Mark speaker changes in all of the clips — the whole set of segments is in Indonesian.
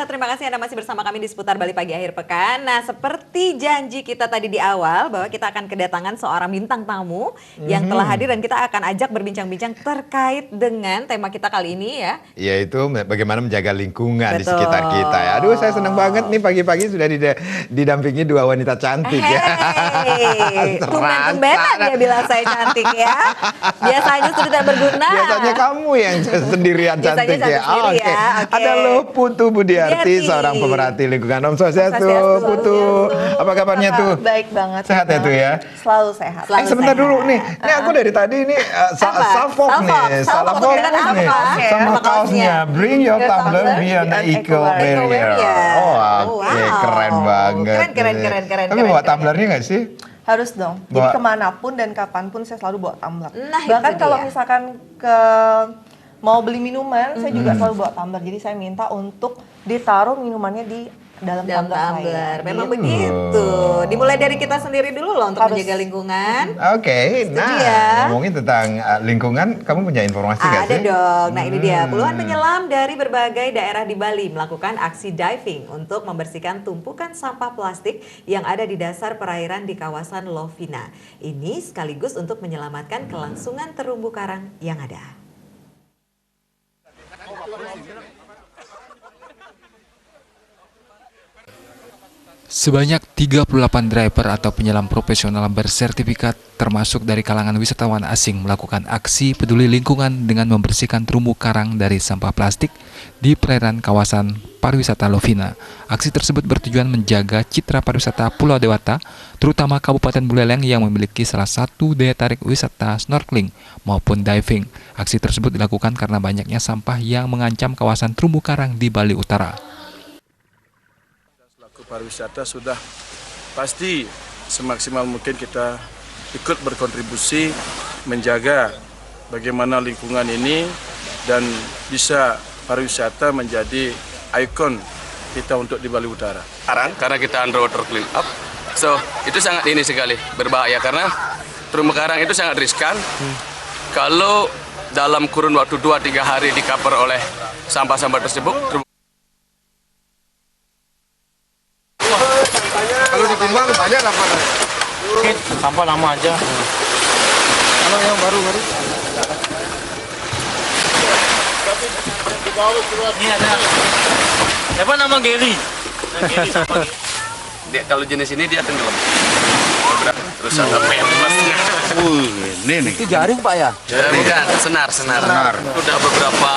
Speaker 1: terima kasih Anda masih bersama kami di seputar Bali Pagi Akhir Pekan. Nah, seperti janji kita tadi di awal bahwa kita akan kedatangan seorang bintang tamu yang telah hadir dan kita akan ajak berbincang-bincang terkait dengan tema kita kali ini ya.
Speaker 2: Yaitu bagaimana menjaga lingkungan di
Speaker 1: Betul.
Speaker 2: sekitar kita ya. Aduh, saya senang banget nih pagi-pagi sudah didampingi dua wanita cantik ya.
Speaker 1: Tumben-tumbenan dia bilang saya cantik ya. Biasanya sudah tidak berguna.
Speaker 2: Biasanya kamu yang sendirian cantik ya.
Speaker 1: Sendiri
Speaker 2: Oke.
Speaker 1: ya. Oke.
Speaker 2: Ada loh Putu Budiarti, seorang pemerhati lingkungan. Om Swastiastu, Putu. Apa kabarnya tuh?
Speaker 3: Baik banget.
Speaker 2: Sehat ya tuh ya?
Speaker 3: Selalu sehat.
Speaker 2: Sebentar dulu nih. Ini aku dari tadi ini salfok nih. Salfok nih. Sama kaosnya. Bring your tumbler beyond the eco barrier. Oh, oke. Keren banget.
Speaker 1: Keren.
Speaker 2: Tapi bawa tumblernya nggak sih?
Speaker 3: Harus dong. Jadi kemanapun dan kapanpun saya selalu bawa tumbler.
Speaker 1: Nah,
Speaker 3: bahkan
Speaker 1: itu
Speaker 3: kalau
Speaker 1: dia.
Speaker 3: misalkan mau beli minuman, saya juga selalu bawa tumbler. Jadi saya minta untuk ditaruh minumannya di dalam tumbler.
Speaker 1: Memang begitu. Dimulai dari kita sendiri dulu loh untuk menjaga lingkungan.
Speaker 2: Oke, nah ngomongin tentang lingkungan, kamu punya informasi nggak sih?
Speaker 1: Ada dong. Nah ini dia, puluhan penyelam dari berbagai daerah di Bali melakukan aksi diving untuk membersihkan tumpukan sampah plastik yang ada di dasar perairan di kawasan Lovina. Ini sekaligus untuk menyelamatkan kelangsungan terumbu karang yang ada.
Speaker 4: Sebanyak 38 driver atau penyelam profesional bersertifikat termasuk dari kalangan wisatawan asing melakukan aksi peduli lingkungan dengan membersihkan terumbu karang dari sampah plastik di perairan kawasan pariwisata Lovina. Aksi tersebut bertujuan menjaga citra pariwisata Pulau Dewata, terutama Kabupaten Buleleng yang memiliki salah satu daya tarik wisata snorkeling maupun diving. Aksi tersebut dilakukan karena banyaknya sampah yang mengancam kawasan terumbu karang di Bali Utara.
Speaker 5: Pariwisata sudah pasti semaksimal mungkin kita ikut berkontribusi menjaga bagaimana lingkungan ini dan bisa pariwisata menjadi ikon kita untuk di Bali Utara.
Speaker 6: Karena kita underwater clean up, so itu sangat ini sekali berbahaya karena terumbu karang itu sangat riskan. Kalau dalam kurun waktu 2-3 hari di-cover oleh sampah-sampah tersebut.
Speaker 2: Kalau ditimbang banyak apa?
Speaker 7: Sampah lama aja.
Speaker 2: Kalau yang baru-baru?
Speaker 7: Ini ada. Siapa nama Gary?
Speaker 6: Kalau jenis ini dia tenggelam. Terus ada pempasnya.
Speaker 2: Ini
Speaker 7: Itu jaring Pak ya?
Speaker 6: Bukan, senar. Udah beberapa.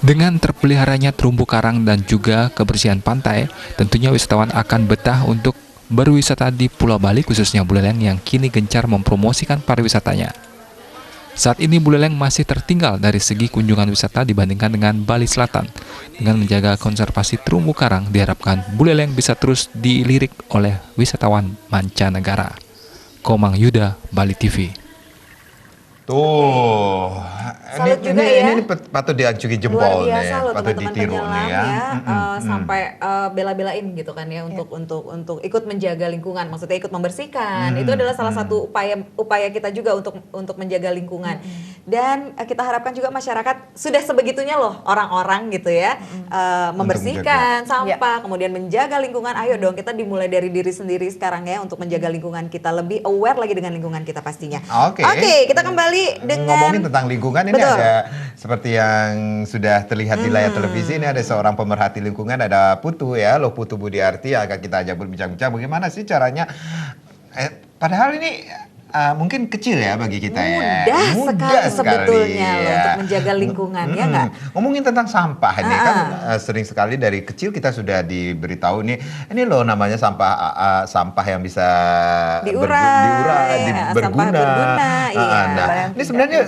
Speaker 4: Dengan terpeliharanya terumbu karang dan juga kebersihan pantai, tentunya wisatawan akan betah untuk berwisata di Pulau Bali, khususnya Buleleng yang kini gencar mempromosikan pariwisatanya. Saat ini Buleleng masih tertinggal dari segi kunjungan wisata dibandingkan dengan Bali Selatan. Dengan menjaga konservasi terumbu karang, diharapkan Buleleng bisa terus dilirik oleh wisatawan mancanegara. Komang Yuda, Bali TV.
Speaker 2: Tuh,
Speaker 1: Salut juga ya.
Speaker 2: ini patut diacungi jempol
Speaker 1: Luar
Speaker 2: nih,
Speaker 1: biasa loh
Speaker 2: patut
Speaker 1: teman-teman
Speaker 2: ditiru
Speaker 1: penyelam
Speaker 2: nih ya.
Speaker 1: sampai bela-belain gitu kan ya untuk ikut menjaga lingkungan, maksudnya ikut membersihkan. Itu adalah salah satu upaya kita juga untuk menjaga lingkungan. Dan kita harapkan juga masyarakat sudah sebegitunya loh orang-orang gitu ya membersihkan sampah, kemudian menjaga lingkungan. Ayo dong kita dimulai dari diri sendiri sekarang ya untuk menjaga lingkungan kita, lebih aware lagi dengan lingkungan kita pastinya.
Speaker 2: Oke,
Speaker 1: kita kembali dengan
Speaker 2: ngomongin tentang lingkungan ini ada seperti yang sudah terlihat di layar televisi ini ada seorang pemerhati lingkungan, ada Putu ya, Loh Putu Budiarti yang akan kita ajak berbincang-bincang bagaimana sih caranya. Padahal ini mungkin kecil ya bagi kita
Speaker 1: mudah sekali sebetulnya loh untuk menjaga lingkungan ya nggak?
Speaker 2: Ngomongin tentang sampah ini kan sering sekali dari kecil kita sudah diberitahu ini loh namanya sampah yang bisa
Speaker 1: diurai,
Speaker 2: berguna. Nah, ini sebenarnya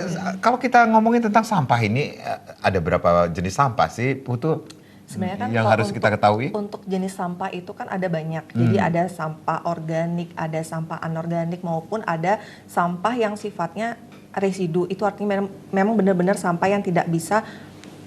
Speaker 2: kalau kita ngomongin tentang sampah ini ada berapa jenis sampah sih, Putu?
Speaker 3: Sebenarnya kan
Speaker 2: yang harus kita ketahui
Speaker 3: untuk jenis sampah itu kan ada banyak. Jadi ada sampah organik, ada sampah anorganik maupun ada sampah yang sifatnya residu. Itu artinya memang benar-benar sampah yang tidak bisa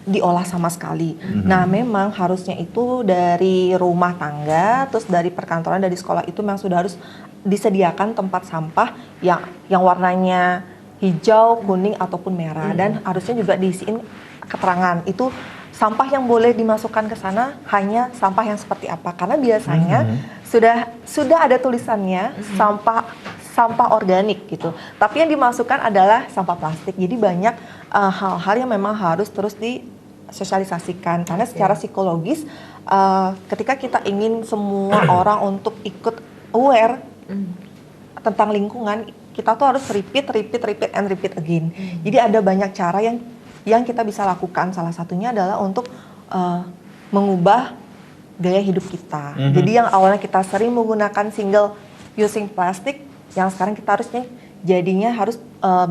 Speaker 3: diolah sama sekali. Nah, memang harusnya itu dari rumah tangga, terus dari perkantoran, dari sekolah itu memang sudah harus disediakan tempat sampah yang warnanya hijau, kuning ataupun merah dan harusnya juga diisiin keterangan itu sampah yang boleh dimasukkan ke sana hanya sampah yang seperti apa, karena biasanya sudah ada tulisannya sampah organik gitu, tapi yang dimasukkan adalah sampah plastik. Jadi banyak hal-hal yang memang harus terus disosialisasikan, karena secara psikologis ketika kita ingin semua orang untuk ikut aware tentang lingkungan, kita tuh harus repeat again. Jadi ada banyak cara yang kita bisa lakukan. Salah satunya adalah untuk mengubah gaya hidup kita. Jadi yang awalnya kita sering menggunakan single using plastik, yang sekarang kita jadinya harus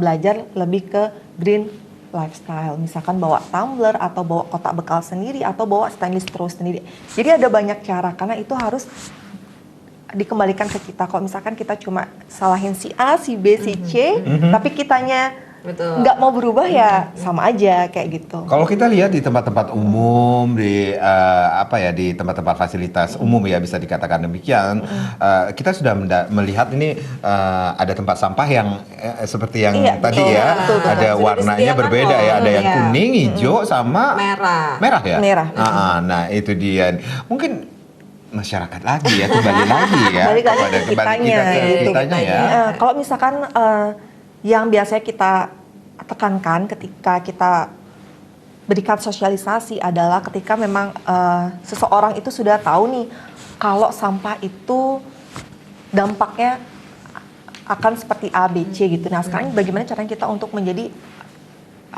Speaker 3: belajar lebih ke green lifestyle. Misalkan bawa tumbler atau bawa kotak bekal sendiri atau bawa stainless straw sendiri. Jadi ada banyak cara, karena itu harus dikembalikan ke kita. Kalau misalkan kita cuma salahin si A, si B, si C, tapi kitanya nggak mau berubah, ya sama aja kayak gitu.
Speaker 2: Kalau kita lihat di tempat-tempat umum, di di tempat-tempat fasilitas umum ya, bisa dikatakan demikian, kita sudah melihat ini ada tempat sampah yang seperti yang tadi betul. Ada warnanya berbeda ya, ada yang kuning, hijau, sama merah ya.
Speaker 3: Merah.
Speaker 2: Nah itu dia. Mungkin masyarakat lagi ya, kembali lagi ya kepada kitanya ya.
Speaker 3: Kalau misalkan yang biasanya kita tekankan ketika kita berikan sosialisasi adalah ketika memang seseorang itu sudah tahu nih kalau sampah itu dampaknya akan seperti A, B, C gitu. Nah sekarang bagaimana caranya kita untuk menjadi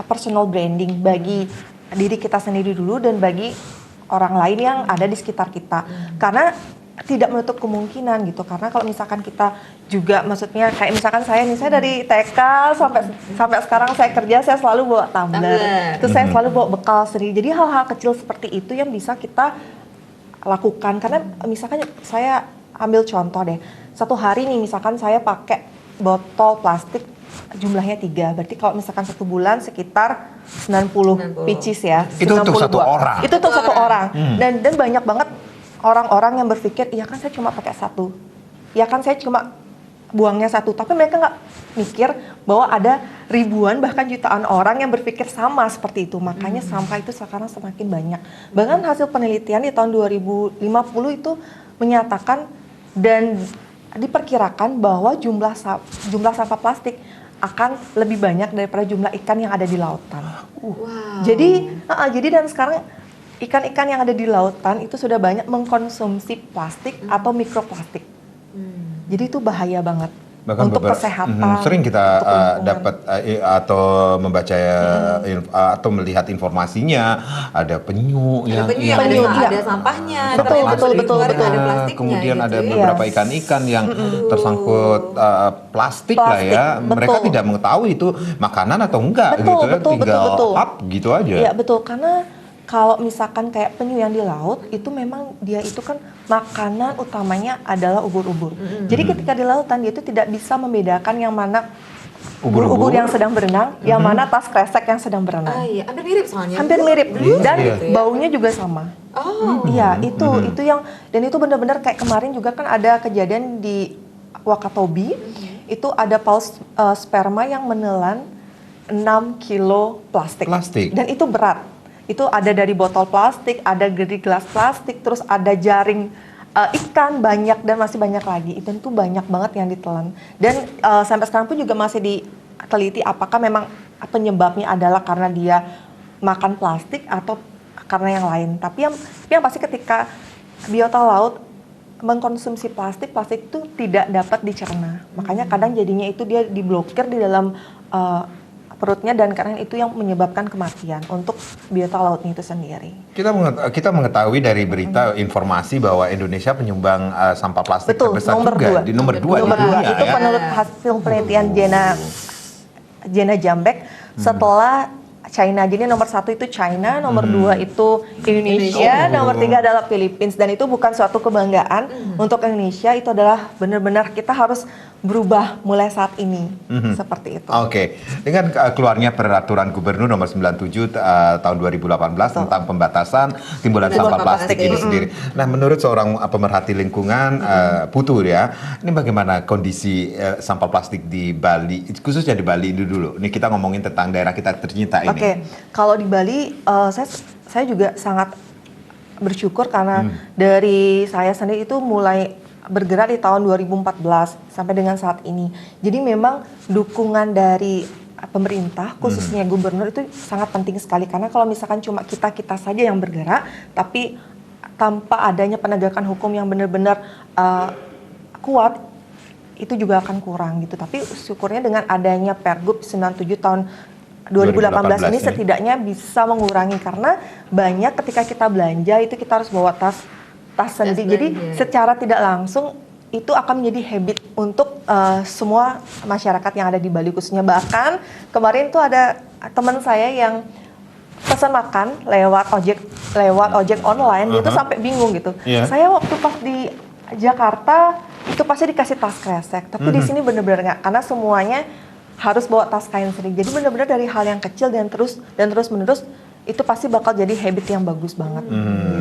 Speaker 3: personal branding bagi diri kita sendiri dulu dan bagi orang lain yang ada di sekitar kita. Karena tidak menutup kemungkinan gitu, karena kalau misalkan kita juga, maksudnya kayak misalkan saya dari TK sampai sekarang saya kerja, saya selalu bawa tumbler. Terus saya selalu bawa bekal sendiri. Jadi hal-hal kecil seperti itu yang bisa kita lakukan. Karena misalkan saya ambil contoh deh, satu hari nih misalkan saya pakai botol plastik jumlahnya 3, berarti kalau misalkan 1 bulan sekitar 90 pieces ya.
Speaker 2: Itu untuk satu orang.
Speaker 3: Itu untuk satu orang. Dan banyak banget orang-orang yang berpikir, iya kan saya cuma pakai 1, ya kan saya cuma buangnya 1, tapi mereka nggak mikir bahwa ada ribuan bahkan jutaan orang yang berpikir sama seperti itu. Makanya sampah itu sekarang semakin banyak. Bahkan hasil penelitian di tahun 2050 itu menyatakan dan diperkirakan bahwa jumlah sampah plastik akan lebih banyak daripada jumlah ikan yang ada di lautan. Jadi dan sekarang ikan-ikan yang ada di lautan itu sudah banyak mengkonsumsi plastik atau mikroplastik. Jadi itu bahaya banget.
Speaker 2: Bahkan
Speaker 3: untuk kesehatan.
Speaker 2: Sering kita dapat atau membaca atau melihat informasinya, ada penyu yang
Speaker 1: ada sampahnya,
Speaker 3: betul.
Speaker 1: ada plastiknya.
Speaker 2: Kemudian
Speaker 1: gitu,
Speaker 2: ada beberapa ikan-ikan yang tersangkut plastik lah ya. Mereka tidak mengetahui itu makanan atau enggak tinggal up gitu aja.
Speaker 3: Iya betul, karena kalau misalkan kayak penyu yang di laut itu memang dia itu kan makanan utamanya adalah ubur-ubur. Jadi ketika di lautan dia itu tidak bisa membedakan yang mana ubur-ubur yang sedang berenang, yang mana tas kresek yang sedang berenang.
Speaker 1: Iya, hampir mirip soalnya.
Speaker 3: Hampir mirip dan baunya juga sama. Iya, itu yang, dan itu benar-benar kayak kemarin juga kan ada kejadian di Wakatobi. Itu ada paus sperma yang menelan 6 kilo plastik. Dan itu berat. Itu ada dari botol plastik, ada dari gelas plastik, terus ada jaring ikan banyak dan masih banyak lagi. Itu banyak banget yang ditelan. Dan sampai sekarang pun juga masih diteliti apakah memang penyebabnya adalah karena dia makan plastik atau karena yang lain. Tapi yang pasti ketika biota laut mengkonsumsi plastik itu tidak dapat dicerna. Makanya kadang jadinya itu dia diblokir di dalam perutnya, dan karena itu yang menyebabkan kematian untuk biota lautnya itu sendiri.
Speaker 2: Kita mengetahui dari berita informasi bahwa Indonesia penyumbang sampah plastik terbesar juga di nomor 2 di dunia.
Speaker 3: Itu menurut hasil penelitian Jena Jambek setelah China. Jadi nomor 1 itu China, nomor 2 itu Indonesia, nomor 3 adalah Philippines. Dan itu bukan suatu kebanggaan untuk Indonesia, itu adalah benar-benar kita harus berubah mulai saat ini seperti itu.
Speaker 2: Oke, dengan keluarnya peraturan Gubernur nomor 97 tahun 2018 tentang pembatasan timbulan sampah plastik ini sendiri. Nah, menurut seorang pemerhati lingkungan Putu ya, ini bagaimana kondisi sampah plastik di Bali, khususnya di Bali ini dulu. Ini kita ngomongin tentang daerah kita tercinta ini.
Speaker 3: Oke, kalau di Bali saya juga sangat bersyukur karena dari saya sendiri itu mulai bergerak di tahun 2014 sampai dengan saat ini. Jadi memang dukungan dari pemerintah, khususnya gubernur itu sangat penting sekali. Karena kalau misalkan cuma kita saja yang bergerak, tapi tanpa adanya penegakan hukum yang benar-benar kuat, itu juga akan kurang gitu. Tapi syukurnya dengan adanya Pergub 97 tahun 2018 ini setidaknya bisa mengurangi, karena banyak ketika kita belanja itu kita harus bawa tas sendiri. Jadi secara tidak langsung itu akan menjadi habit untuk semua masyarakat yang ada di Bali khususnya. Bahkan kemarin tuh ada teman saya yang pesan makan lewat ojek online, itu sampai bingung gitu. Saya waktu pas di Jakarta itu pasti dikasih tas kresek, tapi di sini benar-benar nggak, karena semuanya harus bawa tas kain sendiri. Jadi benar-benar dari hal yang kecil dan terus menerus itu pasti bakal jadi habit yang bagus banget.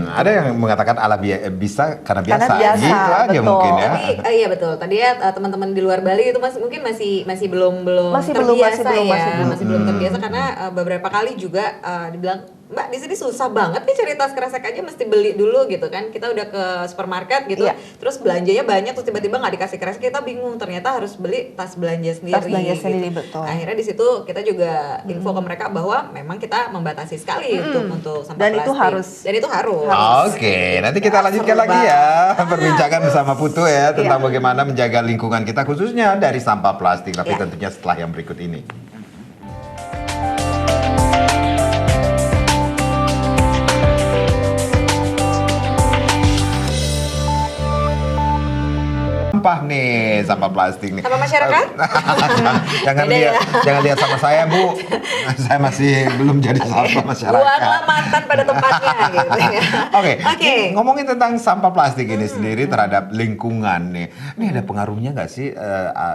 Speaker 2: Ada yang mengatakan ala bisa karena biasa.
Speaker 3: Karena biasa,
Speaker 2: Gitu aja
Speaker 3: betul.
Speaker 2: mungkin ya.
Speaker 1: Tapi iya betul. Tadi ya teman-teman di luar Bali itu mungkin masih belum
Speaker 3: Masih
Speaker 1: terbiasa
Speaker 3: belum.
Speaker 1: masih belum terbiasa karena beberapa kali juga dibilang, Mbak, di sini susah banget nih cari tas kresek aja, mesti beli dulu gitu kan. Kita udah ke supermarket gitu, terus belanjanya banyak, terus tiba-tiba nggak dikasih kresek, kita bingung. Ternyata harus beli tas belanja sendiri.
Speaker 3: Tas belanja sendiri,
Speaker 1: gitu.
Speaker 3: betul.
Speaker 1: Akhirnya di situ kita juga info ke mereka bahwa memang kita membatasi sekali untuk sampah
Speaker 3: Dan
Speaker 1: plastik.
Speaker 3: itu harus.
Speaker 1: Dan itu harus.
Speaker 2: Oke, nanti kita lanjutkan
Speaker 1: Seru
Speaker 2: lagi ya perbincangan bersama Putu ya tentang bagaimana menjaga lingkungan kita khususnya dari sampah plastik. Tapi tentunya setelah yang berikut ini. Sampah nih, sampah plastik nih.
Speaker 1: Sama masyarakat?
Speaker 2: Jangan lihat sama saya, Bu. Saya masih belum jadi sampah masyarakat.
Speaker 1: Buatlah mantan pada tempatnya gitu ya.
Speaker 2: Oke. Ngomongin tentang sampah plastik ini sendiri terhadap lingkungan nih. Ini ada pengaruhnya nggak sih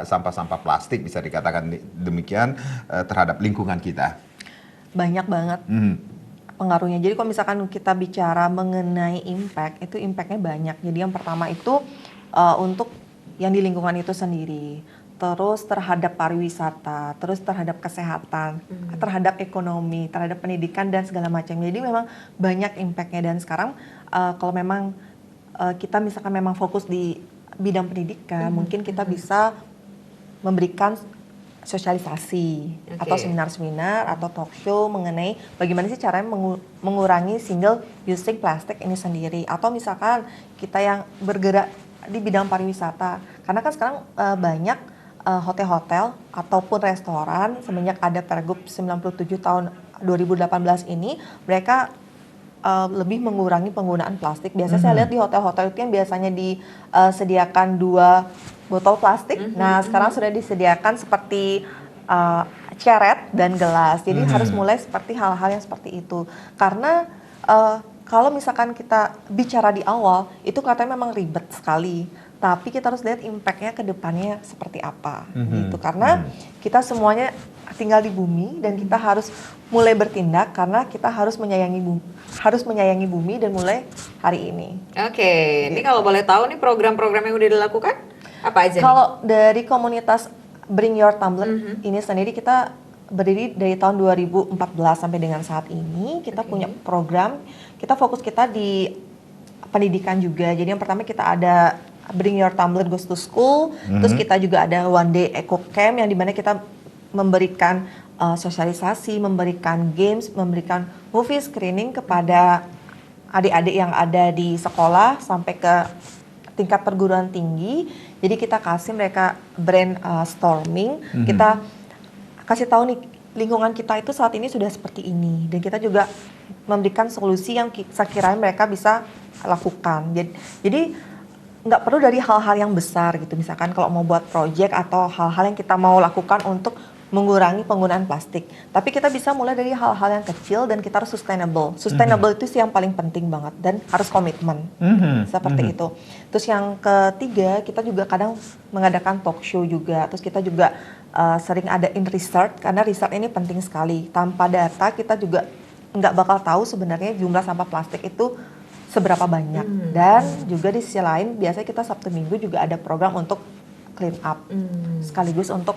Speaker 2: sampah-sampah plastik bisa dikatakan demikian terhadap lingkungan kita?
Speaker 3: Banyak banget pengaruhnya. Jadi kalau misalkan kita bicara mengenai impact, itu impactnya banyak. Jadi yang pertama itu untuk yang di lingkungan itu sendiri, terus terhadap pariwisata, terus terhadap kesehatan, terhadap ekonomi, terhadap pendidikan dan segala macam. Jadi memang banyak impactnya. Dan sekarang kalau memang kita misalkan memang fokus di bidang pendidikan, mungkin kita bisa memberikan sosialisasi atau seminar-seminar atau talk show mengenai bagaimana sih caranya mengurangi single using plastik ini sendiri. Atau misalkan kita yang bergerak di bidang pariwisata, karena kan sekarang banyak hotel-hotel ataupun restoran semenjak ada Pergub 97 tahun 2018 ini, mereka lebih mengurangi penggunaan plastik. Biasanya saya lihat di hotel-hotel itu yang biasanya disediakan 2 botol plastik, nah sekarang sudah disediakan seperti ceret dan gelas. Jadi harus mulai seperti hal-hal yang seperti itu, karena kalau misalkan kita bicara di awal, itu katanya memang ribet sekali. Tapi kita harus lihat impact-nya ke depannya seperti apa. Gitu. Karena kita semuanya tinggal di bumi dan kita harus mulai bertindak karena kita harus menyayangi bumi dan mulai hari ini.
Speaker 1: Oke, ini kalau boleh tahu nih program-program yang udah dilakukan apa aja?
Speaker 3: Kalau dari komunitas Bring Your Tumbler ini sendiri, kita berdiri dari tahun 2014 sampai dengan saat ini. Kita punya program, kita fokus kita di pendidikan juga. Jadi yang pertama kita ada Bring Your Tumbler Goes to School, terus kita juga ada One Day Eco Camp yang dimana kita memberikan sosialisasi, memberikan games, memberikan movie screening kepada adik-adik yang ada di sekolah sampai ke tingkat perguruan tinggi. Jadi kita kasih mereka brainstorming, kita kasih tahu nih lingkungan kita itu saat ini sudah seperti ini, dan kita juga memberikan solusi yang sekiranya mereka bisa lakukan. Jadi nggak perlu dari hal-hal yang besar gitu, misalkan kalau mau buat project atau hal-hal yang kita mau lakukan untuk mengurangi penggunaan plastik. Tapi kita bisa mulai dari hal-hal yang kecil dan kita harus sustainable. Sustainable itu sih yang paling penting banget dan harus komitmen. Seperti itu. Terus yang ketiga, kita juga kadang mengadakan talk show juga. Terus kita juga sering adain research, karena research ini penting sekali. Tanpa data kita juga nggak bakal tahu sebenarnya jumlah sampah plastik itu seberapa banyak. Dan juga di sisi lain, biasanya kita Sabtu Minggu juga ada program untuk clean up. Sekaligus untuk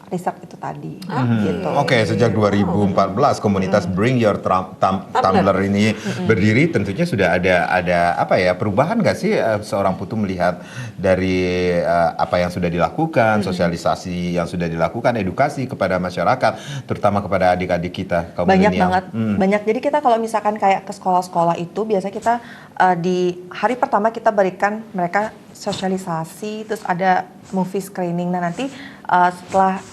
Speaker 3: riset itu tadi. Gitu.
Speaker 2: Oke, sejak 2014 komunitas Bring Your Tumbler ini berdiri, tentunya sudah ada apa ya, perubahan nggak sih seorang Putu melihat dari apa yang sudah dilakukan, sosialisasi yang sudah dilakukan, edukasi kepada masyarakat, terutama kepada adik-adik kita kaum
Speaker 3: Banyak
Speaker 2: milenial.
Speaker 3: banget, banyak. Jadi kita kalau misalkan kayak ke sekolah-sekolah itu, biasanya kita di hari pertama kita berikan mereka sosialisasi, terus ada movie screening. Nah nanti setelah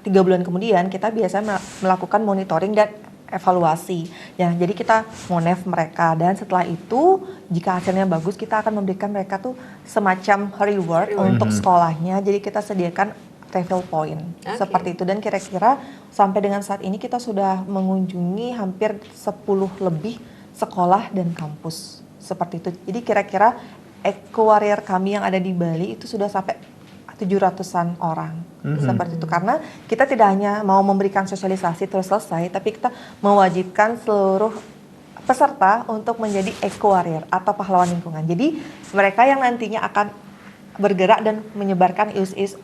Speaker 3: 3 bulan kemudian kita biasanya melakukan monitoring dan evaluasi. Ya, jadi kita monef mereka, dan setelah itu jika hasilnya bagus kita akan memberikan mereka tuh semacam reward untuk sekolahnya. Jadi kita sediakan refill point seperti itu, dan kira-kira sampai dengan saat ini kita sudah mengunjungi hampir 10 lebih sekolah dan kampus seperti itu. Jadi kira-kira Eco Warrior kami yang ada di Bali itu sudah sampai 700-an orang seperti itu, karena kita tidak hanya mau memberikan sosialisasi terus selesai, tapi kita mewajibkan seluruh peserta untuk menjadi Eco Warrior atau pahlawan lingkungan. Jadi mereka yang nantinya akan bergerak dan menyebarkan isu-isu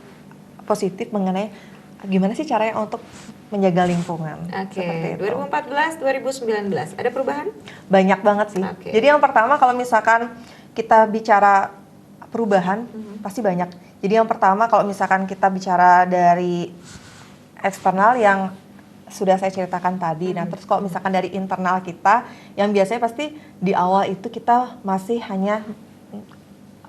Speaker 3: positif mengenai gimana sih caranya untuk menjaga lingkungan.
Speaker 1: Oke, 2014, 2019 ada perubahan?
Speaker 3: Banyak banget sih. Jadi yang pertama kalau misalkan kita bicara perubahan pasti banyak. Jadi yang pertama kalau misalkan kita bicara dari eksternal yang sudah saya ceritakan tadi. Nah terus kalau misalkan dari internal kita, yang biasanya pasti di awal itu kita masih hanya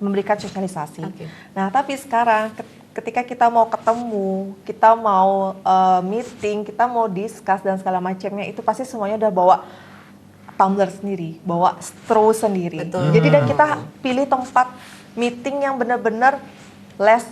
Speaker 3: memberikan sosialisasi. Nah tapi sekarang ketika kita mau ketemu, kita mau meeting, kita mau discuss dan segala macamnya, itu pasti semuanya udah bawa tumbler sendiri, bawa straw sendiri. Jadi dan kita pilih tempat meeting yang benar-benar less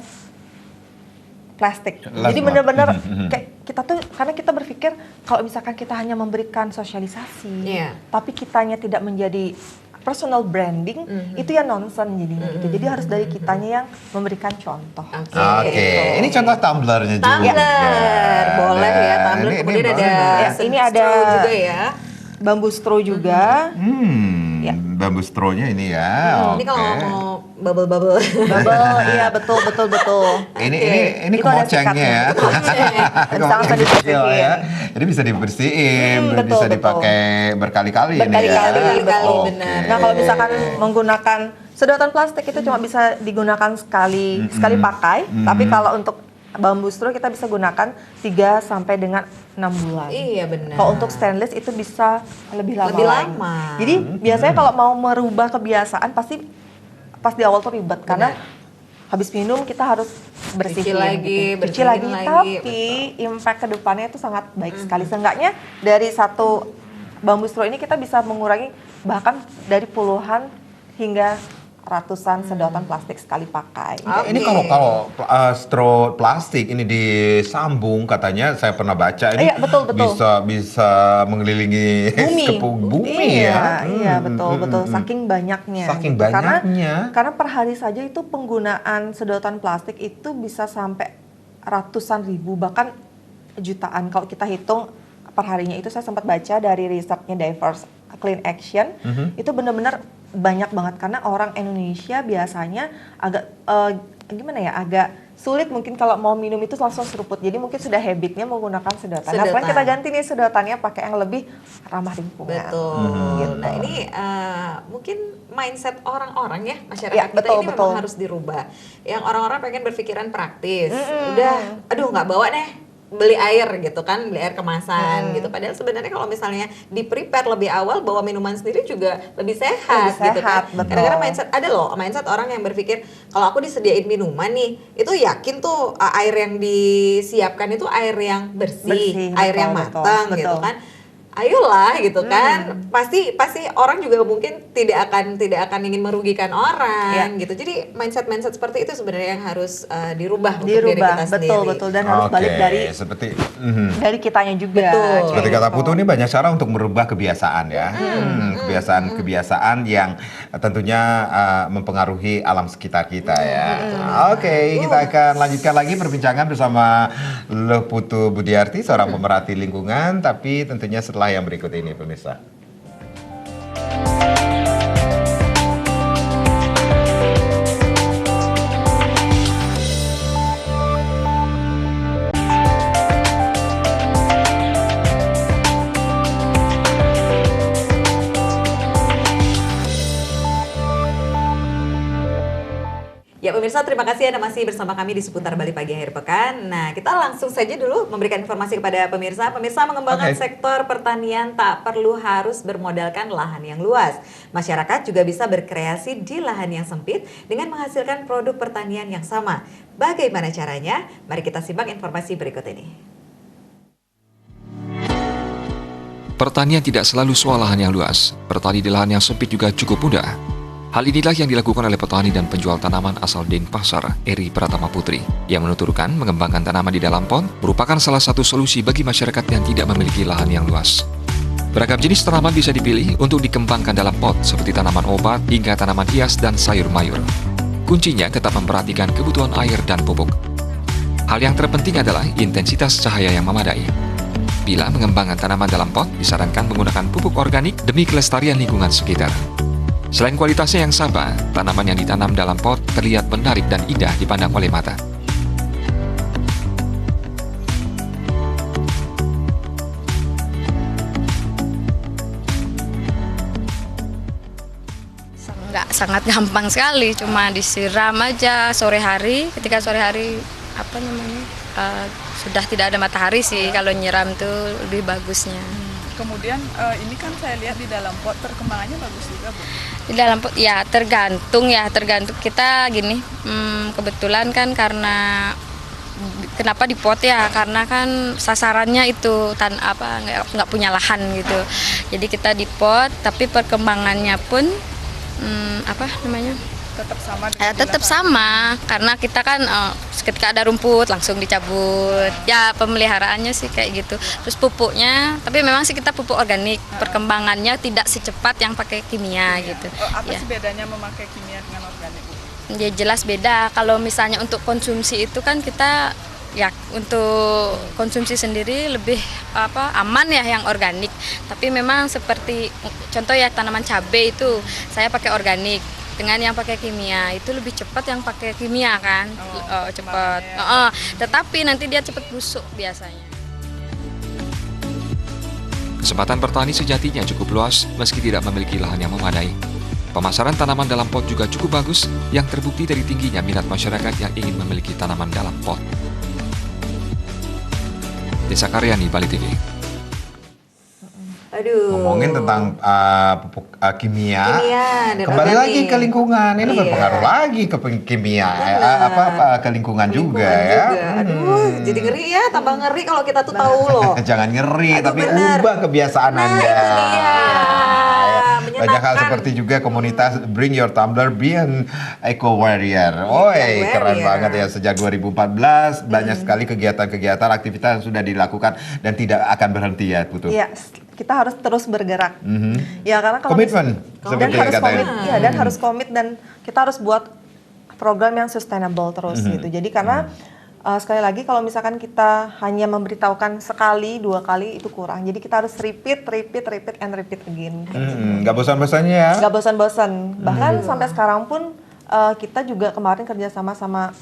Speaker 3: plastik. Jadi benar-benar kayak kita tuh, karena kita berpikir kalau misalkan kita hanya memberikan sosialisasi, tapi kitanya tidak menjadi personal branding, itu ya nonsense jadinya gitu. Jadi harus dari kitanya yang memberikan contoh.
Speaker 2: Oke. Ini contoh tumblernya juga.
Speaker 1: Tumbler, boleh ya tumbler.
Speaker 2: Ini
Speaker 1: Kemudian ada
Speaker 3: ini ada
Speaker 1: straw juga ya.
Speaker 3: Bambu straw juga.
Speaker 2: Bambu straw-nya ini ya.
Speaker 1: Ini kalau mau bubble-bubble.
Speaker 3: Bubble, iya betul.
Speaker 2: Ini
Speaker 3: Itu ada
Speaker 2: kemocengnya ya.
Speaker 3: Sangat
Speaker 2: Kecil ya. Jadi bisa dibersihin,
Speaker 3: betul,
Speaker 2: bisa
Speaker 3: betul.
Speaker 2: dipakai berkali-kali ini ya.
Speaker 3: Berkali-kali,
Speaker 2: Oke.
Speaker 3: benar. Nah kalau misalkan menggunakan sedotan plastik itu cuma bisa digunakan sekali pakai. Tapi kalau untuk bambu straw kita bisa gunakan 3 sampai dengan 6 bulan.
Speaker 1: Iya benar.
Speaker 3: Kalau untuk stainless itu bisa lebih lama. Jadi biasanya kalau mau merubah kebiasaan pasti pas di awal tuh ribet, karena habis minum kita harus bersihin
Speaker 1: lagi,
Speaker 3: cuci
Speaker 1: bersihin
Speaker 3: lagi.
Speaker 1: lagi,
Speaker 3: Tapi impact ke depannya itu sangat baik sekali. Seenggaknya dari satu bambu straw ini kita bisa mengurangi bahkan dari puluhan hingga ratusan sedotan plastik sekali pakai.
Speaker 2: Ini kalau straw plastik ini disambung, katanya saya pernah baca ini
Speaker 3: Iya, betul.
Speaker 2: bisa mengelilingi bumi ya.
Speaker 3: Iya, betul. Saking banyaknya.
Speaker 2: Saking banyaknya.
Speaker 3: Karena per hari saja itu penggunaan sedotan plastik itu bisa sampai ratusan ribu, bahkan jutaan kalau kita hitung per harinya. Itu saya sempat baca dari risetnya Diverse Clean Action, itu benar-benar banyak banget, karena orang Indonesia biasanya agak agak sulit mungkin kalau mau minum itu langsung seruput. Jadi mungkin sudah habitnya menggunakan sedotan. Nah, sekarang kita ganti nih sedotannya pakai yang lebih ramah lingkungan.
Speaker 1: Betul.
Speaker 3: Gitu.
Speaker 1: Nah ini mungkin mindset orang-orang ya, masyarakat kita
Speaker 3: betul.
Speaker 1: ini memang harus dirubah. Yang orang-orang pengen berpikiran praktis. Udah, aduh nggak bawa deh, beli air gitu kan, beli air kemasan gitu. Padahal sebenarnya kalau misalnya di prepare lebih awal, bawa minuman sendiri juga lebih sehat gitu kan. Kadang-kadang mindset orang yang berpikir kalau aku disediain minuman nih, itu yakin tuh air yang disiapkan itu air yang bersih, air yang matang gitu kan. ayolah gitu kan. Pasti orang juga mungkin tidak akan ingin merugikan orang gitu. Jadi mindset seperti itu sebenarnya yang harus dirubah untuk diri kita sendiri.
Speaker 3: Betul dan harus balik dari
Speaker 2: seperti
Speaker 3: dari kitanya juga.
Speaker 1: Betul.
Speaker 2: seperti kata Putu, ini banyak cara untuk merubah kebiasaan ya. Kebiasaan yang tentunya mempengaruhi alam sekitar kita ya. Oke, kita akan lanjutkan lagi perbincangan bersama Le Putu Budiarti, seorang pemerhati lingkungan, tapi tentunya setelah yang berikut ini pemirsa.
Speaker 1: Ya pemirsa, terima kasih Anda masih bersama kami di seputar Bali Pagi Akhir Pekan. Nah, kita langsung saja dulu memberikan informasi kepada pemirsa. Pemirsa, mengembangkan sektor pertanian tak perlu harus bermodalkan lahan yang luas. Masyarakat juga bisa berkreasi di lahan yang sempit dengan menghasilkan produk pertanian yang sama. Bagaimana caranya? Mari kita simak informasi berikut ini.
Speaker 4: Pertanian tidak selalu soal lahan yang luas. Bertani di lahan yang sempit juga cukup mudah. Hal inilah yang dilakukan oleh petani dan penjual tanaman asal Denpasar, Eri Pratama Putri, yang menuturkan mengembangkan tanaman di dalam pot merupakan salah satu solusi bagi masyarakat yang tidak memiliki lahan yang luas. Beragam jenis tanaman bisa dipilih untuk dikembangkan dalam pot, seperti tanaman obat hingga tanaman hias dan sayur mayur. Kuncinya tetap memperhatikan kebutuhan air dan pupuk. Hal yang terpenting adalah intensitas cahaya yang memadai. Bila mengembangkan tanaman dalam pot, disarankan menggunakan pupuk organik demi kelestarian lingkungan sekitar. Selain kualitasnya yang sama, tanaman yang ditanam dalam pot terlihat menarik dan indah dipandang oleh mata.
Speaker 8: Sangat gampang sekali, cuma disiram aja sore hari. Ketika sore hari sudah tidak ada matahari sih, kalau nyiram tuh lebih bagusnya.
Speaker 9: Kemudian ini kan saya lihat di dalam pot perkembangannya bagus juga, Bu.
Speaker 8: Di dalam pot ya tergantung kita gini. Kebetulan kan karena kenapa di pot ya, karena kan sasarannya itu nggak punya lahan gitu. Jadi kita di pot, tapi perkembangannya pun tetap sama karena kita kan ketika ada rumput langsung dicabut. Ya pemeliharaannya sih kayak gitu. Terus pupuknya, tapi memang sih kita pupuk organik. Perkembangannya tidak secepat yang pakai kimia gitu.
Speaker 9: Apa sih bedanya memakai kimia dengan organik?
Speaker 8: Ya jelas beda. Kalau misalnya untuk konsumsi itu kan kita ya untuk konsumsi sendiri lebih aman ya yang organik. Tapi memang seperti contoh ya tanaman cabai itu saya pakai organik. Dengan yang pakai kimia itu lebih cepat yang pakai kimia kan, cepat. Tetapi nanti dia cepat busuk biasanya.
Speaker 4: Kesempatan bertani sejatinya cukup luas meski tidak memiliki lahan yang memadai. Pemasaran tanaman dalam pot juga cukup bagus yang terbukti dari tingginya minat masyarakat yang ingin memiliki tanaman dalam pot. Desa Karyani, Bali TV.
Speaker 1: Aduh.
Speaker 2: Ngomongin tentang pupuk kimia
Speaker 1: dan
Speaker 2: kembali
Speaker 1: organik.
Speaker 2: lagi ke lingkungan. Ini berpengaruh lagi ke kimia, ke lingkungan juga ya.
Speaker 1: Aduh, jadi ngeri ya, tambah ngeri kalau kita tuh tahu loh.
Speaker 2: Jangan ngeri,
Speaker 1: Aduh,
Speaker 2: tapi
Speaker 1: bener.
Speaker 2: ubah kebiasaan Anda.
Speaker 1: Itu dia.
Speaker 2: Banyak hal seperti juga komunitas Bring Your Tumbler, Be an Eco Warrior. Woi, keren banget ya. Sejak 2014 banyak sekali kegiatan-kegiatan, aktivitas yang sudah dilakukan dan tidak akan berhenti ya, Putu.
Speaker 3: Iya, kita harus terus bergerak. Ya karena kalau
Speaker 2: komitmen seperti yang katanya.
Speaker 3: dan harus komit dan kita harus buat program yang sustainable terus gitu. Jadi karena sekali lagi kalau misalkan kita hanya memberitahukan sekali, 2 kali itu kurang. Jadi kita harus repeat again.
Speaker 2: Nggak bosan-bosannya ya?
Speaker 3: Nggak bosan-bosan. Bahkan sampai sekarang pun kita juga kemarin kerjasama sama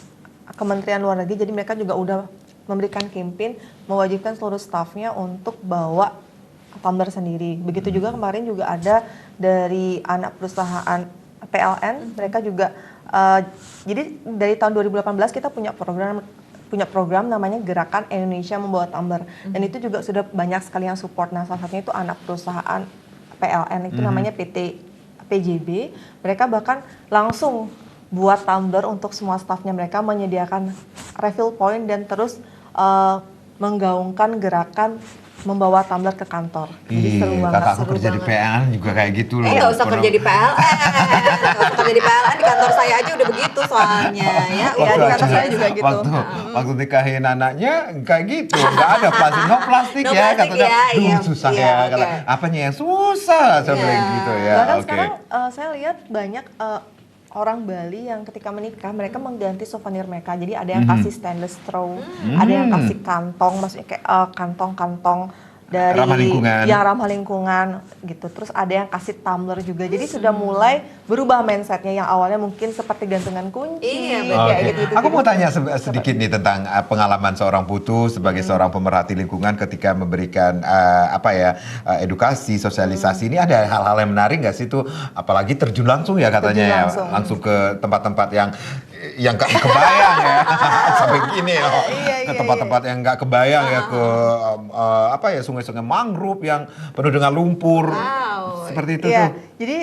Speaker 3: Kementerian Luar Negeri. Jadi mereka juga udah memberikan campaign mewajibkan seluruh staffnya untuk bawa tumbler sendiri. Begitu juga kemarin juga ada dari anak perusahaan PLN, mereka juga jadi dari tahun 2018 kita punya program namanya Gerakan Indonesia Membawa Tumbler. Dan itu juga sudah banyak sekali yang support. Nah, salah satunya itu anak perusahaan PLN itu namanya PT PJB. Mereka bahkan langsung buat tumbler untuk semua staffnya, mereka menyediakan refill point dan terus menggaungkan gerakan membawa tumbler ke kantor. Jadi seru banget.
Speaker 2: Kakakku kerja di PLN juga kayak gitu loh.
Speaker 1: Nggak usah kerja di PLN, nggak usah kerja di PLN, di kantor saya aja udah begitu soalnya ya.
Speaker 3: Iya, di kantor saya juga gitu.
Speaker 2: Waktu nikahin anaknya kayak gitu, nggak ada plastik, no plastik
Speaker 1: No
Speaker 2: ya
Speaker 1: plastik
Speaker 2: katanya.
Speaker 1: ya, iya,
Speaker 2: Susah
Speaker 1: iya,
Speaker 2: ya,
Speaker 1: oke.
Speaker 2: apanya yang susah saya bilang gitu ya.
Speaker 3: Bahkan
Speaker 2: Oke.
Speaker 3: sekarang saya lihat banyak orang Bali yang ketika menikah mereka mengganti souvenir mereka. Jadi ada yang kasih stainless straw, ada yang kasih kantong, maksudnya kayak kantong-kantong dari
Speaker 2: Ramah lingkungan.
Speaker 3: yang ramah lingkungan gitu. Terus ada yang kasih tumbler juga. Jadi sudah mulai berubah mindsetnya yang awalnya mungkin seperti gantungan kunci.
Speaker 1: Iya,
Speaker 3: kayak
Speaker 2: Oke.
Speaker 3: gitu.
Speaker 2: Aku mau tanya sedikit nih tentang pengalaman seorang Putu sebagai seorang pemerhati lingkungan ketika memberikan edukasi, sosialisasi. Ini ada hal-hal yang menarik nggak sih tuh? Apalagi terjun langsung ya katanya,
Speaker 3: Terjun
Speaker 2: ya,
Speaker 3: langsung.
Speaker 2: langsung ke tempat-tempat yang nggak kebayang ya, sampai gini loh, ke tempat-tempat yang nggak kebayang ya, ke sungai-sungai mangrove yang penuh dengan lumpur, seperti itu
Speaker 3: Iya,
Speaker 2: tuh.
Speaker 3: jadi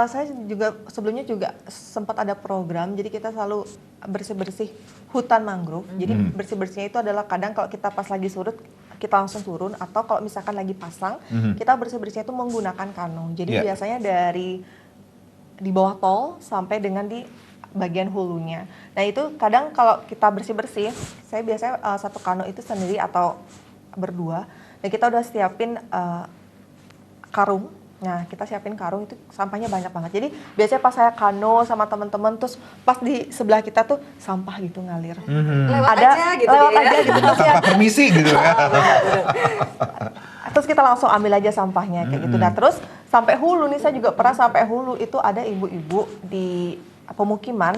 Speaker 3: saya juga sebelumnya juga sempat ada program, jadi kita selalu bersih-bersih hutan mangrove. Jadi bersih-bersihnya itu adalah kadang kalau kita pas lagi surut, kita langsung turun, atau kalau misalkan lagi pasang, kita bersih-bersihnya itu menggunakan kano. Jadi biasanya dari di bawah tol sampai dengan di bagian hulunya. Nah itu kadang kalau kita bersih-bersih, saya biasanya satu kano itu sendiri atau berdua, dan kita udah siapin karung. Nah kita siapin karung itu sampahnya banyak banget. Jadi biasanya pas saya kano sama teman-teman, terus pas di sebelah kita tuh sampah gitu ngalir.
Speaker 1: Lewat aja gitu
Speaker 3: lewat
Speaker 1: ya.
Speaker 3: aja gitu. Terus ya,
Speaker 2: Tanpa permisi gitu ya.
Speaker 3: terus kita langsung ambil aja sampahnya kayak gitu. Nah terus sampai hulu nih, saya juga pernah sampai hulu, itu ada ibu-ibu di pemukiman,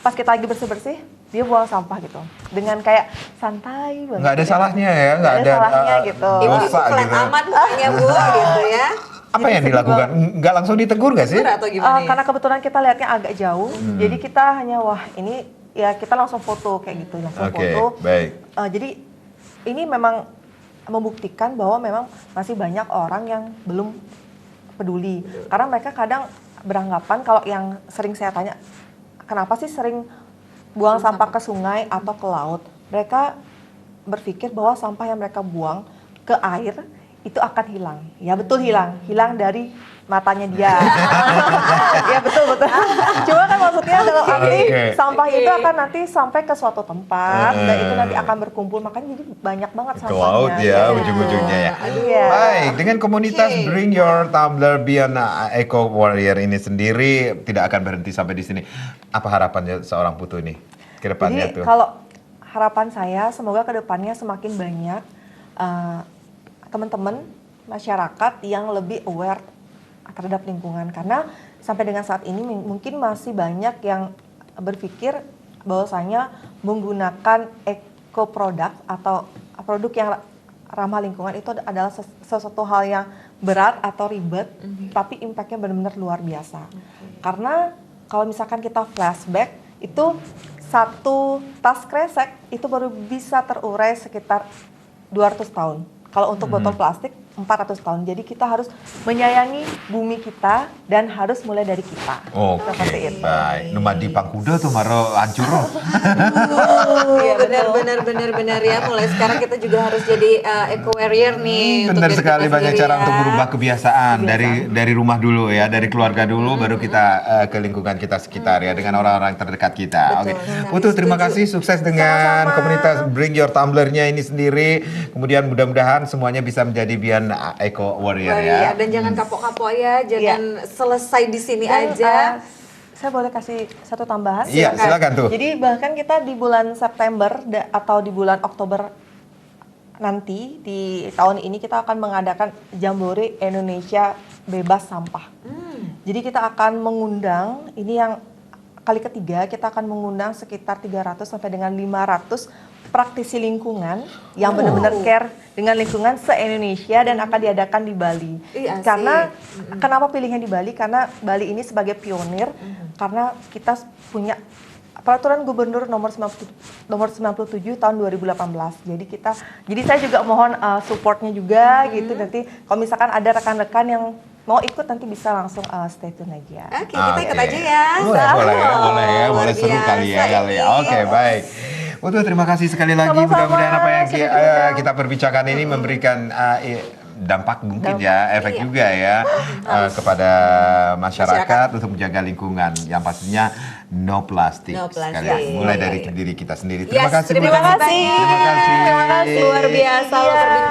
Speaker 3: pas kita lagi bersih-bersih, dia buang sampah gitu dengan kayak santai banget.
Speaker 2: Nggak ada salahnya ya, nggak ada
Speaker 3: salahnya gitu.
Speaker 1: Ibu-ibu
Speaker 2: dosa
Speaker 1: kalian
Speaker 2: gitu.
Speaker 1: aman mukanya Bu gitu ya.
Speaker 2: Apa yang dilakukan? Nggak langsung ditegur nggak sih?
Speaker 1: Betul atau gimana ya?
Speaker 3: Karena kebetulan kita lihatnya agak jauh, jadi kita hanya ini ya kita langsung foto kayak gitu, langsung
Speaker 2: Oke,
Speaker 3: foto.
Speaker 2: baik.
Speaker 3: Jadi ini memang membuktikan bahwa memang masih banyak orang yang belum peduli, karena mereka kadang beranggapan, kalau yang sering saya tanya, kenapa sih sering buang sampah ke sungai atau ke laut? Mereka berpikir bahwa sampah yang mereka buang ke air itu akan hilang. Ya betul, hilang dari matanya dia. Ya betul. Cuma kan maksudnya dalam arti sampah itu akan nanti sampai ke suatu tempat dan itu nanti akan berkumpul, makanya jadi banyak banget
Speaker 2: Ke
Speaker 3: sampahnya.
Speaker 2: laut ya, ujung-ujungnya ya.
Speaker 3: Iya.
Speaker 2: Baik, dengan komunitas Bring Your Tumbler Beyond Eco Warrior ini sendiri tidak akan berhenti sampai di sini. Apa harapannya seorang Putu ini ke depannya
Speaker 3: Jadi
Speaker 2: tuh?
Speaker 3: kalau harapan saya semoga ke depannya semakin banyak teman-teman masyarakat yang lebih aware terhadap lingkungan, karena sampai dengan saat ini mungkin masih banyak yang berpikir bahwasanya menggunakan eco product atau produk yang ramah lingkungan itu adalah sesuatu hal yang berat atau ribet, tapi impactnya benar-benar luar biasa. Karena kalau misalkan kita flashback, itu satu tas kresek itu baru bisa terurai sekitar 200 tahun. Kalau untuk botol plastik 400 tahun. Jadi kita harus menyayangi bumi kita dan harus mulai dari kita.
Speaker 2: Oke,
Speaker 3: Seperti itu.
Speaker 2: baik. Numadi Pangkuda tuh maro hancur loh.
Speaker 1: Iya benar ya. Mulai sekarang kita juga harus jadi eco warrior nih. untuk
Speaker 2: Benar
Speaker 1: diri
Speaker 2: sekali,
Speaker 1: kita
Speaker 2: banyak
Speaker 1: sendiri
Speaker 2: cara
Speaker 1: ya.
Speaker 2: untuk merubah kebiasaan dari rumah dulu ya, dari keluarga dulu, baru kita ke lingkungan kita sekitar ya, dengan orang-orang terdekat kita. Oke, Putu, terima kasih, sukses dengan komunitas Bring Your Tumbler-nya ini sendiri. Kemudian mudah-mudahan semuanya bisa menjadi Beyond Eco Warrior ya.
Speaker 1: Dan jangan kapok-kapok ya, jangan selesai di sini
Speaker 3: Dan,
Speaker 1: aja.
Speaker 3: saya boleh kasih satu tambahan?
Speaker 2: Iya, silakan tuh.
Speaker 3: Jadi bahkan kita di bulan September atau di bulan Oktober nanti di tahun ini kita akan mengadakan Jambore Indonesia Bebas Sampah. Jadi kita akan mengundang, ini yang kali ketiga, kita akan mengundang sekitar 300 sampai dengan 500 praktisi lingkungan yang benar-benar care dengan lingkungan se-Indonesia dan akan diadakan di Bali.
Speaker 1: Asik.
Speaker 3: Karena kenapa pilihnya di Bali? Karena Bali ini sebagai pionir, karena kita punya peraturan gubernur nomor 97 tahun 2018. Jadi saya juga mohon supportnya juga gitu, nanti kalau misalkan ada rekan-rekan yang mau ikut nanti bisa langsung stay tune aja.
Speaker 1: Oke, kita ikut aja ya.
Speaker 2: Boleh seru kali ya.
Speaker 1: Luar
Speaker 2: Oke,
Speaker 1: biasa
Speaker 2: baik. Putu, terima kasih sekali lagi.
Speaker 3: Sama-sama,
Speaker 2: Mudah-mudahan apa yang
Speaker 3: sampai jumpa.
Speaker 2: kita perbicarakan ini memberikan dampak mungkin ya, efek juga ya kepada masyarakat untuk menjaga lingkungan. Yang pastinya no plastik.
Speaker 1: No plastik.
Speaker 2: Sekali. Mulai dari diri kita sendiri. Terima
Speaker 1: Yes,
Speaker 2: kasih.
Speaker 1: terima
Speaker 2: Putu.
Speaker 1: kasih.
Speaker 2: Terima kasih.
Speaker 1: Luar biasa loh perbincangan